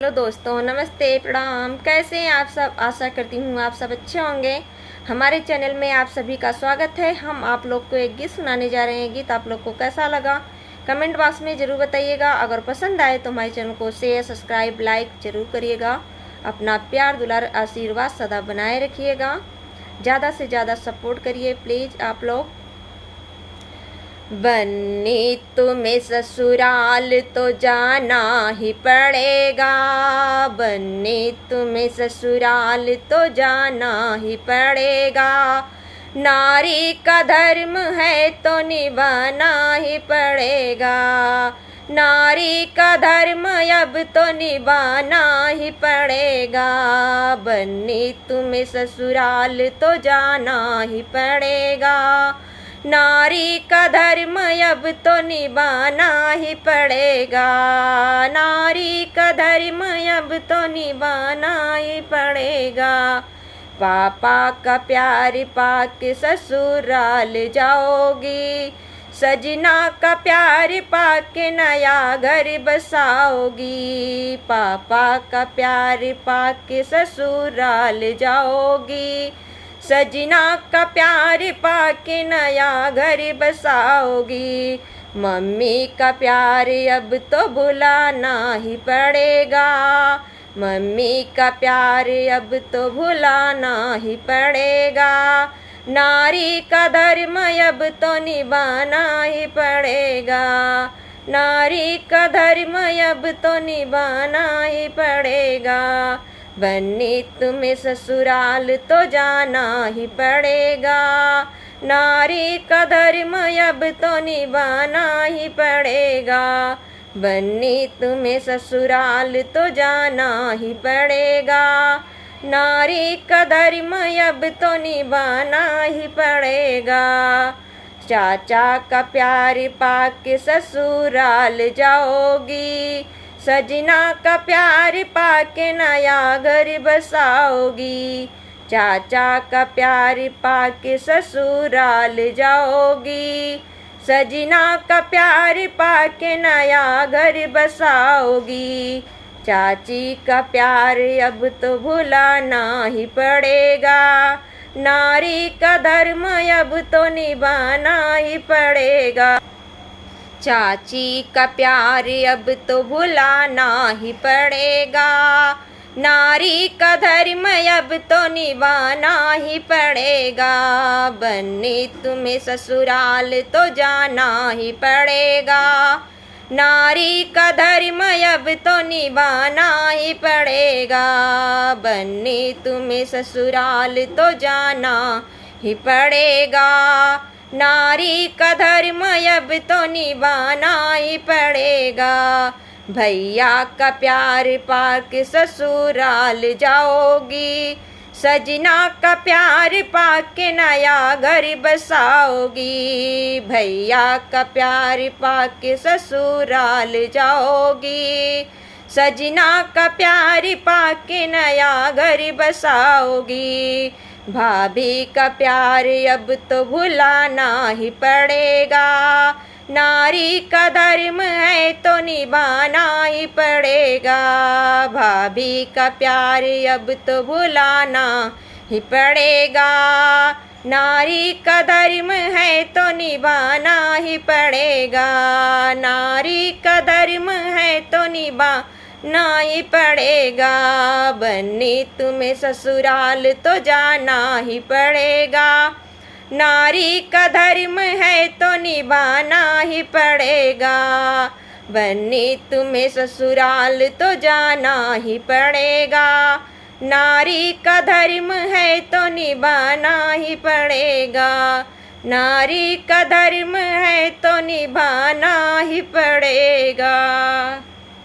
Hello दोस्तों, नमस्ते, प्रणाम। कैसे हैं आप सब? आशा करती हूँ आप सब अच्छे होंगे। हमारे चैनल में आप सभी का स्वागत है। हम आप लोग को एक गीत सुनाने जा रहे हैं। गीत आप लोग को कैसा लगा कमेंट बॉक्स में ज़रूर बताइएगा। अगर पसंद आए तो हमारे चैनल को शेयर, सब्सक्राइब, लाइक ज़रूर करिएगा। अपना प्यार, दुलार, आशीर्वाद सदा बनाए रखिएगा। ज़्यादा से ज़्यादा सपोर्ट करिए प्लीज़ आप लोग। बन्नी तुम्हें ससुराल तो जाना ही पड़ेगा। बन्नी तुम्हें ससुराल तो जाना ही पड़ेगा। नारी का धर्म है तो निभाना ही पड़ेगा। नारी का धर्म अब तो निभाना ही पड़ेगा। बन्नी तुम्हें ससुराल तो जाना ही पड़ेगा। नारी का धर्म अब तो निभाना ही पड़ेगा। नारी का धर्म अब तो निभाना ही पड़ेगा। पापा का प्यार पाके ससुराल जाओगी। सजना का प्यार पाके नया घर बसाओगी। पापा का प्यार पाके ससुराल जाओगी। सजना का प्यार पाके नया घर बसाओगी। मम्मी का प्यार अब तो भुलाना ही पड़ेगा। मम्मी का प्यार अब तो भुलाना ही पड़ेगा। नारी का धर्म अब तो निभाना ही पड़ेगा। नारी का धर्म अब तो निभाना ही पड़ेगा। बन्नी तुम्हें ससुराल तो जाना ही पड़ेगा। नारी का धर्म अब तो निभाना ही पड़ेगा। बन्नी तुम्हें ससुराल तो जाना ही पड़ेगा। नारी का धर्म अब तो निभाना ही पड़ेगा। चाचा का प्यार पाके ससुराल जाओगी। सजना का प्यार पाके नया घर बसाओगी। चाचा का प्यार पाके ससुराल जाओगी। सजना का प्यार पाके नया घर बसाओगी। चाची का प्यार अब तो भुलाना ही पड़ेगा। नारी का धर्म अब तो निभाना ही पड़ेगा। चाची का प्यार अब तो भुलाना ही पड़ेगा। नारी का धर्म अब तो निभाना ही पड़ेगा। बन्नी तुम्हें ससुराल तो जाना ही पड़ेगा। नारी का धर्म अब तो निभाना ही पड़ेगा। बन्नी तुम्हें ससुराल तो जाना ही पड़ेगा। नारी का धर्म अब तो निभाना ही पड़ेगा। भैया का प्यार पाके ससुराल जाओगी। सजना का प्यार पाके नया घर बसाओगी। भैया का प्यार पाके ससुराल जाओगी। सजना का प्यार पाके नया घर बसाओगी। भाभी का प्यार अब तो भुलाना ही पड़ेगा। नारी का धर्म है तो निभाना ही पड़ेगा। भाभी का प्यार अब तो भुलाना ही पड़ेगा। नारी का धर्म है तो निभाना ही पड़ेगा। नारी का धर्म है तो निभाना ही पड़ेगा। बन्नी तुम्हें ससुराल तो जाना ही पड़ेगा। नारी का धर्म है तो निभाना ही पड़ेगा। बन्नी तुम्हें ससुराल तो जाना ही पड़ेगा। नारी का धर्म है तो निभाना ही पड़ेगा। नारी का धर्म है तो निभाना ही पड़ेगा।